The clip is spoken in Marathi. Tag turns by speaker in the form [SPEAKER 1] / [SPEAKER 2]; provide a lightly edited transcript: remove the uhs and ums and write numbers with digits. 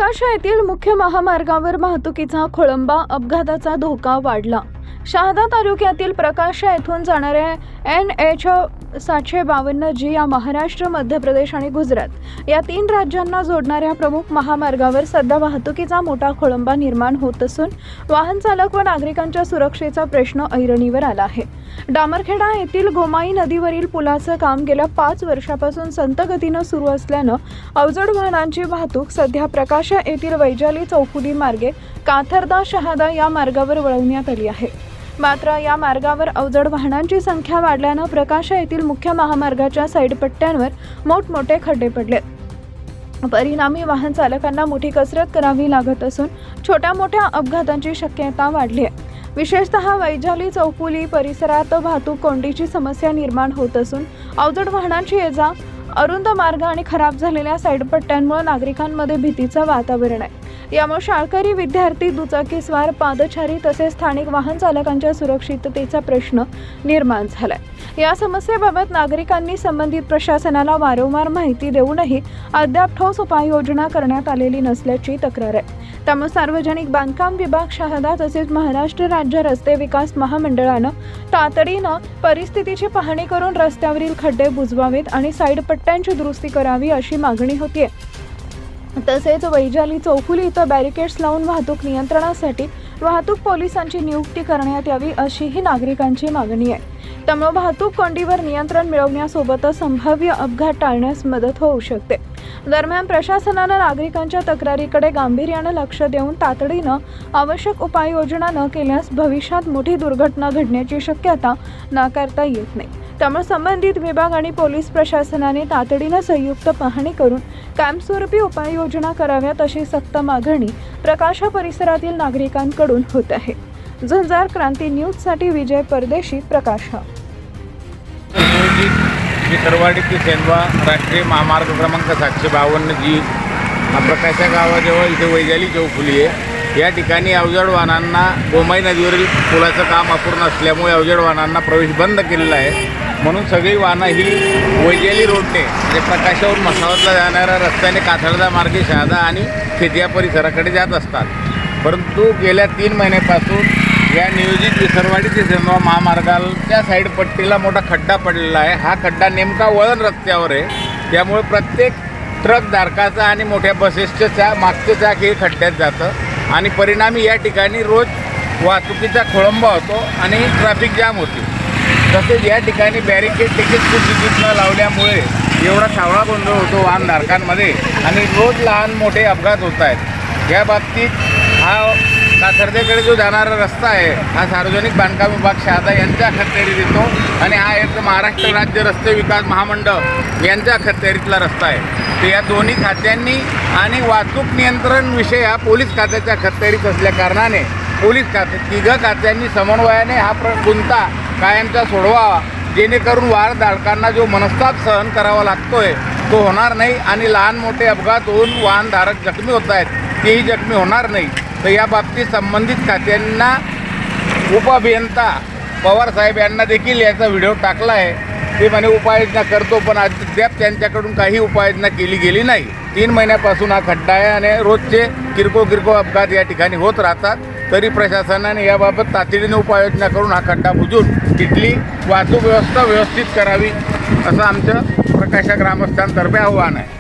[SPEAKER 1] प्रकाशा येथील मुख्य महामार्गावर वाहतुकीचा खोळंबा, अपघाताचा धोका वाढला। शहादा तालुक्यातील प्रकाशा येथून जाणाऱ्या NH 752G या महाराष्ट्र, मध्य प्रदेश आणि गुजरात या 3 राज्यांना जोडणाऱ्या प्रमुख महामार्गावर सध्या वाहतुकीचा मोठा खोळंबा निर्माण होत असून वाहन चालक व नागरिकांच्या सुरक्षेचा प्रश्न ऐरणीवर आला आहे। डामरखेडा येथील गोमाई नदीवरील पुलाचं काम गेल्या 5 वर्षापासून संत गतीनं सुरू असल्यानं अवजड वाहनांची वाहतूक सध्या प्रकाशा येथील वैजाली चौफुली मार्गे काथरदा शहादा या मार्गावर वळवण्यात आली आहे। मात्र या मार्गावर अवजड वाहनांची संख्या वाढल्यानं प्रकाशा येथील मुख्य महामार्गाच्या साईड पट्ट्यांवर मोठमोठे खड्डे पडलेत। परिणामी वाहन चालकांना मोठी कसरत करावी लागत असून छोट्या मोठ्या अपघातांची शक्यता वाढली आहे। विशेषतः वैजाली चौफुली परिसरात वाहतूक कोंडीची समस्या निर्माण होत असून अवजड वाहनांची ये-जा, अरुंद मार्ग आणि खराब झालेल्या साईड पट्ट्यांमुळे नागरिकांमध्ये भीतीचं वातावरण आहे। यामुळे शाळकरी, विद्यार्थी, दुचाकीस्वार, पादचारी तसेच स्थानिक वाहन चालकांच्या सुरक्षिततेचा प्रश्न निर्माण झालाय। या समस्येबाबत नागरिकांनी संबंधित प्रशासनाला वारंवार माहिती देऊनही अद्याप ठोस उपाययोजना करण्यात आलेली नसल्याची तक्रार आहे। त्यामुळे सार्वजनिक बांधकाम विभाग, शहादा तसेच महाराष्ट्र राज्य रस्ते विकास महामंडळानं तातडीनं परिस्थितीची पाहणी करून रस्त्यावरील खड्डे बुजवावेत आणि साईड पट्ट्यांची दुरुस्ती करावी अशी मागणी होतीये। तसेच वैजाली चौफुली इथं बॅरिकेड्स लावून वाहतूक नियंत्रणासाठी वाहतूक पोलिसांची नियुक्ती करण्यात यावी अशीही नागरिकांची मागणी आहे। त्यामुळे वाहतूक कोंडीवर नियंत्रण मिळवण्यासोबतच संभाव्य अपघात टाळण्यास मदत होऊ शकते। दरम्यान प्रशासनानं नागरिकांच्या तक्रारीकडे गांभीर्यानं लक्ष देऊन तातडीनं आवश्यक उपाययोजना न केल्यास भविष्यात मोठी दुर्घटना घडण्याची शक्यता नाकारता येत नाही। त्यामुळे संबंधित विभाग आणि पोलीस प्रशासनाने तातडीनं संयुक्त पाहणी करून कायमस्वरूपी उपाययोजना कराव्यात अशी सक्त मागणी प्रकाशा परिसरातील नागरिकांकडून होत आहे। झुंजार क्रांती न्यूजसाठी विजय परदेशी, प्रकाशा।
[SPEAKER 2] विसरवाडी ते सेंदवा राष्ट्रीय महामार्ग क्रमांक 752G हा प्रकाशा गावाजवळ इथे वैजाली चौफुली आहे। या ठिकाणी अवजड वाहनांना गोमाई नदीवरील पुलाचं काम अपूर्ण असल्यामुळे अवजड वाहनांना प्रवेश बंद केलेला आहे। म्हणून सगळी वाहनं ही वैजाली रोडने म्हणजे प्रकाशावरून मसावतला जाणाऱ्या रस्त्याने काथरदा मार्गे शहादा आणि खेतिया परिसराकडे जात असतात। परंतु गेल्या 3 महिन्यापासून या नियोजित विसरवाडी ते सेंदवा महामार्गाच्या साईड पट्टीला मोठा खड्डा पडलेला आहे। हा खड्डा नेमका वळण रस्त्यावर आहे, त्यामुळे प्रत्येक ट्रक धारकाचा आणि मोठ्या बसेसच्या मागचे चाक हे खड्ड्यात जातं आणि परिणामी या ठिकाणी रोज वाहतुकीचा खोळंबा होतो आणि ट्रॅफिक जाम होते। तसेच या ठिकाणी बॅरिकेड तिकीट न लावल्यामुळे एवढा सावळा गोंधळ होतो वाहनधारकांमध्ये आणि रोज लहान मोठे अपघात होत आहेत। या बाबतीत हा काथरदेकडे जो जाणारा रस्ता आहे हा सार्वजनिक बांधकाम विभाग शहादा यांच्या अखत्यारीत येतो आणि हा एक महाराष्ट्र राज्य रस्ते विकास महामंडळ यांच्या अखत्यारीतला रस्ता आहे। तर या दोन्ही खात्यांनी आणि वाहतूक नियंत्रण विषय हा पोलीस खात्याच्या अखत्यारीत असल्या कारणाने पोलीस तिघं खात्यांनी समन्वयाने हा गुंता कायमचा सोडवावा, जेणेकरून वाहनधारकांना जो मनस्ताप सहन करावा लागतोय तो होणार नाही आणि लहान मोठे अपघात होऊन वाहनधारक जखमी होत आहेत तेही जखमी होणार नाही। तर या बाबतीत संबंधित खात्यांना उपअभियंता पवार साहेब यांना देखील याचा व्हिडिओ टाकला आहे। ते म्हणे उपाययोजना करतो, पण अद्याप त्यांच्याकडून काही उपाययोजना केली गेली नाही। 3 महिन्यापासून हा खड्डा आहे आणि रोजचे किरकोळ अपघात या ठिकाणी होत राहतात। तरी प्रशासनाने याबाबत तातडीने उपाययोजना करून हा खड्डा बुजून तिथली वाहतूक व्यवस्था व्यवस्थित करावी असं आमचं प्रकाशा ग्रामस्थांतर्फे आव्हान आहे।